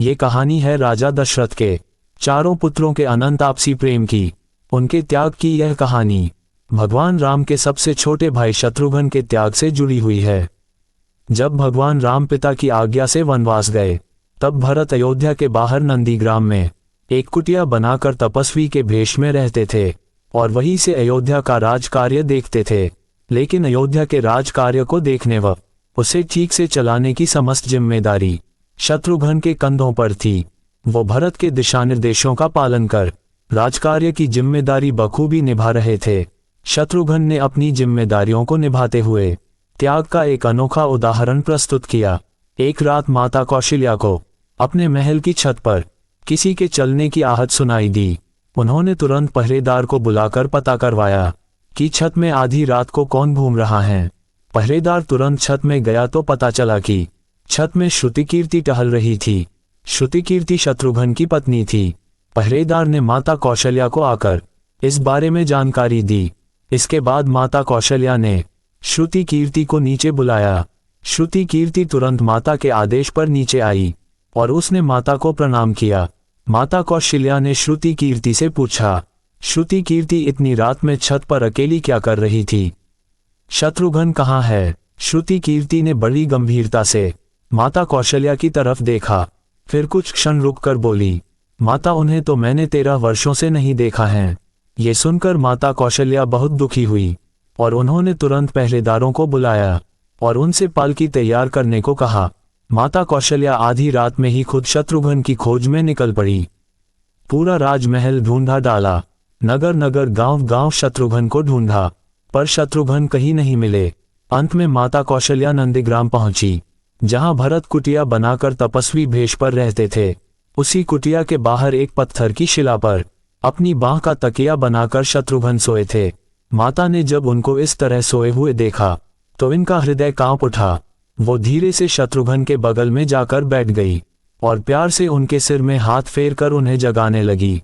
ये कहानी है राजा दशरथ के चारों पुत्रों के अनंत आपसी प्रेम की, उनके त्याग की यह कहानी भगवान राम के सबसे छोटे भाई शत्रुघ्न के त्याग से जुड़ी हुई है। जब भगवान राम पिता की आज्ञा से वनवास गए, तब भरत अयोध्या के बाहर नंदीग्राम में एक कुटिया बनाकर तपस्वी के भेष में रहते थे और वहीं से अयोध्या का राज कार्य देखते थे। लेकिन अयोध्या के राज कार्य को देखने व उसे ठीक से चलाने की समस्त जिम्मेदारी शत्रुघ्न के कंधों पर थी। वो भरत के दिशानिर्देशों का पालन कर राजकार्य की जिम्मेदारी बखूबी निभा रहे थे। शत्रुघ्न ने अपनी जिम्मेदारियों को निभाते हुए त्याग का एक अनोखा उदाहरण प्रस्तुत किया। एक रात माता कौशल्या को अपने महल की छत पर किसी के चलने की आहट सुनाई दी। उन्होंने तुरंत पहरेदार को बुलाकर पता करवाया कि छत में आधी रात को कौन घूम रहा है। पहरेदार तुरंत छत में गया तो पता चला कि छत में श्रुतिकीर्ति टहल रही थी। श्रुतिकीर्ति शत्रुघ्न की पत्नी थी। पहरेदार ने माता कौशल्या को आकर इस बारे में जानकारी दी। इसके बाद माता कौशल्या ने श्रुतिकीर्ति को नीचे बुलाया। श्रुतिकीर्ति तुरंत माता के आदेश पर नीचे आई और उसने माता को प्रणाम किया। माता कौशल्या ने श्रुतिकीर्ति से पूछा, श्रुतिकीर्ति इतनी रात में छत पर अकेली क्या कर रही थी? शत्रुघ्न कहाँ है? श्रुतिकीर्ति ने बड़ी गंभीरता से माता कौशल्या की तरफ देखा, फिर कुछ क्षण रुककर बोली, माता उन्हें तो मैंने 13 वर्षों से नहीं देखा है। ये सुनकर माता कौशल्या बहुत दुखी हुई और उन्होंने तुरंत पहरेदारों को बुलाया और उनसे पालकी तैयार करने को कहा। माता कौशल्या आधी रात में ही खुद शत्रुघ्न की खोज में निकल पड़ी। पूरा राजमहल ढूंढा डाला, नगर नगर गांव गांव शत्रुघ्न को ढूंढा, पर शत्रुघ्न कहीं नहीं मिले। अंत में माता कौशल्या नंदीग्राम पहुंची, जहां भरत कुटिया बनाकर तपस्वी भेष पर रहते थे। उसी कुटिया के बाहर एक पत्थर की शिला पर अपनी बाह का तकिया बनाकर शत्रुघ्न सोए थे। माता ने जब उनको इस तरह सोए हुए देखा तो इनका हृदय कांप उठा। वो धीरे से शत्रुघ्न के बगल में जाकर बैठ गई और प्यार से उनके सिर में हाथ फेर कर उन्हें जगाने लगी।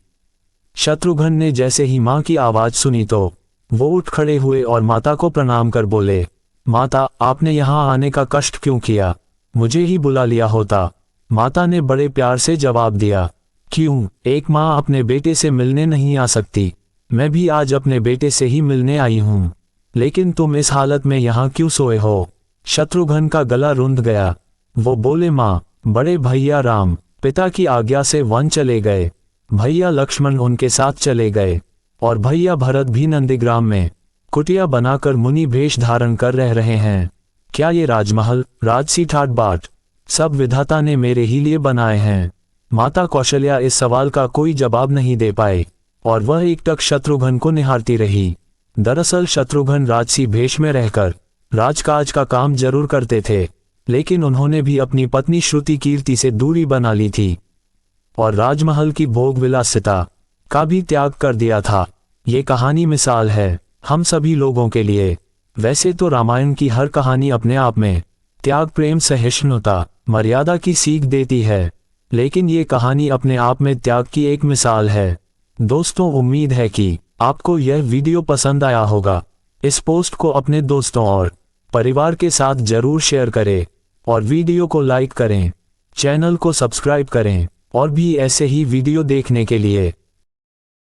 शत्रुघ्न ने जैसे ही माँ की आवाज सुनी तो वो उठ खड़े हुए और माता को प्रणाम कर बोले, माता आपने यहाँ आने का कष्ट क्यों किया? मुझे ही बुला लिया होता। माता ने बड़े प्यार से जवाब दिया, क्यों, एक माँ अपने बेटे से मिलने नहीं आ सकती? मैं भी आज अपने बेटे से ही मिलने आई हूँ, लेकिन तुम इस हालत में यहाँ क्यों सोए हो? शत्रुघ्न का गला रुंध गया। वो बोले, माँ, बड़े भैया राम पिता की आज्ञा से वन चले गए, भैया लक्ष्मण उनके साथ चले गए और भैया भरत भी नंदीग्राम में कुटिया बनाकर मुनि भेष धारण कर रह रहे हैं। क्या ये राजमहल, राजसी ठाट बाट सब विधाता ने मेरे ही लिए बनाए हैं? माता कौशल्या इस सवाल का कोई जवाब नहीं दे पाए और वह एकटक शत्रुघ्न को निहारती रही। दरअसल शत्रुघ्न राजसी भेष में रहकर राजकाज का काम जरूर करते थे, लेकिन उन्होंने भी अपनी पत्नी श्रुतिकीर्ति से दूरी बना ली थी और राजमहल की भोग विलासिता का भी त्याग कर दिया था। ये कहानी मिसाल है हम सभी लोगों के लिए। वैसे तो रामायण की हर कहानी अपने आप में त्याग, प्रेम, सहिष्णुता, मर्यादा की सीख देती है, लेकिन ये कहानी अपने आप में त्याग की एक मिसाल है। दोस्तों, उम्मीद है कि आपको यह वीडियो पसंद आया होगा। इस पोस्ट को अपने दोस्तों और परिवार के साथ जरूर शेयर करें और वीडियो को लाइक करें, चैनल को सब्सक्राइब करें और भी ऐसे ही वीडियो देखने के लिए।